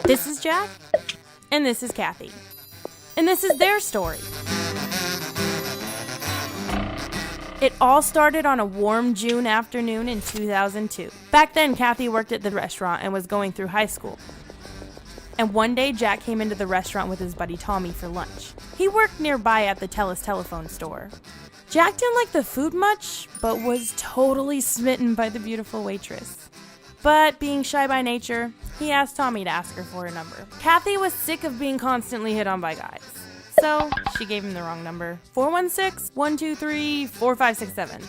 This is Jack, and this is Kathy, and this is their story. It all started on a warm June afternoon in 2002. Back then, Kathy worked at the restaurant and was going through high school. And one day, Jack came into the restaurant with his buddy Tommy for lunch. He worked nearby at the TELUS telephone store. Jack didn't like the food much, but was totally smitten by the beautiful waitress. But being shy by nature, he asked Tommy to ask her for her number. Kathy was sick of being constantly hit on by guys. So, she gave him the wrong number. 416-123-4567.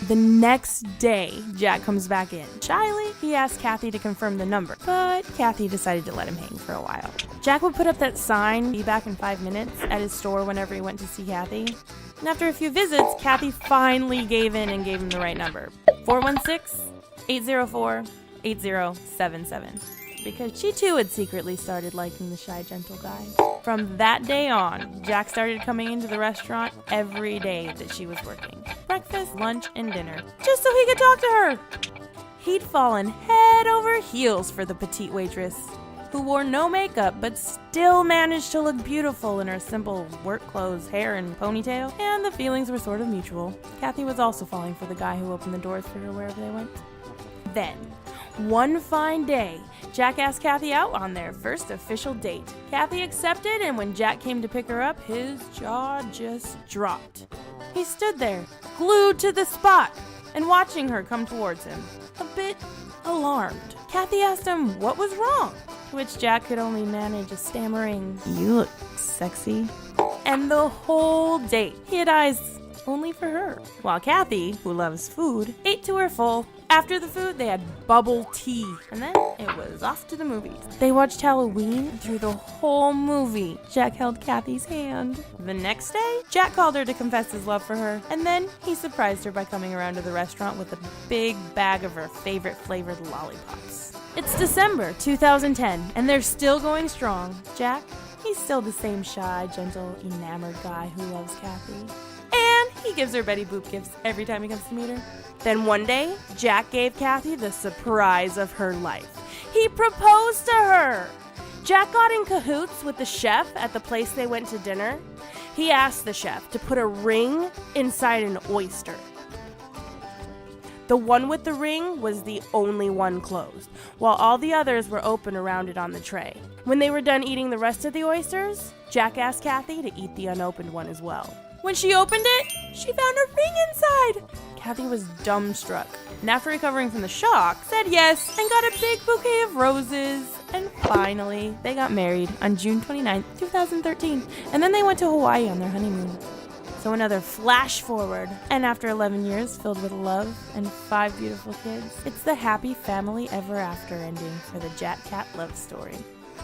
The next day, Jack comes back in. Shyly, he asked Kathy to confirm the number, but Kathy decided to let him hang for a while. Jack would put up that sign, "Be back in 5 minutes," at his store whenever he went to see Kathy. And after a few visits, Kathy finally gave in and gave him the right number. 416-804-8077. Because she too had secretly started liking the shy, gentle guy. From that day on, Jack started coming into the restaurant every day that she was working. Breakfast, lunch, and dinner. Just so he could talk to her! He'd fallen head over heels for the petite waitress, who wore no makeup but still managed to look beautiful in her simple work clothes, hair, and ponytail. And the feelings were sort of mutual. Kathy was also falling for the guy who opened the doors for her wherever they went. Then, one fine day, Jack asked Kathy out on their first official date. Kathy accepted, and when Jack came to pick her up, his jaw just dropped. He stood there, glued to the spot, and watching her come towards him, a bit alarmed. Kathy asked him what was wrong, to which Jack could only manage a stammering, "You look sexy." And the whole date, he had eyes only for her, while Kathy, who loves food, ate to her full. After the food, they had bubble tea, and then it was off to the movies. They watched Halloween, and through the whole movie, Jack held Kathy's hand. The next day, Jack called her to confess his love for her, and then he surprised her by coming around to the restaurant with a big bag of her favorite flavored lollipops. It's December 2010, and they're still going strong. Jack, he's still the same shy, gentle, enamored guy who loves Kathy. And he gives her Betty Boop gifts every time he comes to meet her. Then one day, Jack gave Kathy the surprise of her life. He proposed to her! Jack got in cahoots with the chef at the place they went to dinner. He asked the chef to put a ring inside an oyster. The one with the ring was the only one closed, while all the others were open around it on the tray. When they were done eating the rest of the oysters, Jack asked Kathy to eat the unopened one as well. When she opened it, she found a ring inside! Kathy was dumbstruck, and after recovering from the shock, said yes and got a big bouquet of roses. And finally, they got married on June 29th, 2013, and then they went to Hawaii on their honeymoon. So another flash forward, and after 11 years filled with love and 5 beautiful kids, it's the happy family ever after ending for the Jack Cat love story.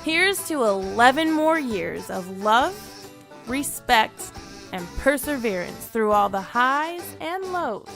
Here's to 11 more years of love, respect, and perseverance through all the highs and lows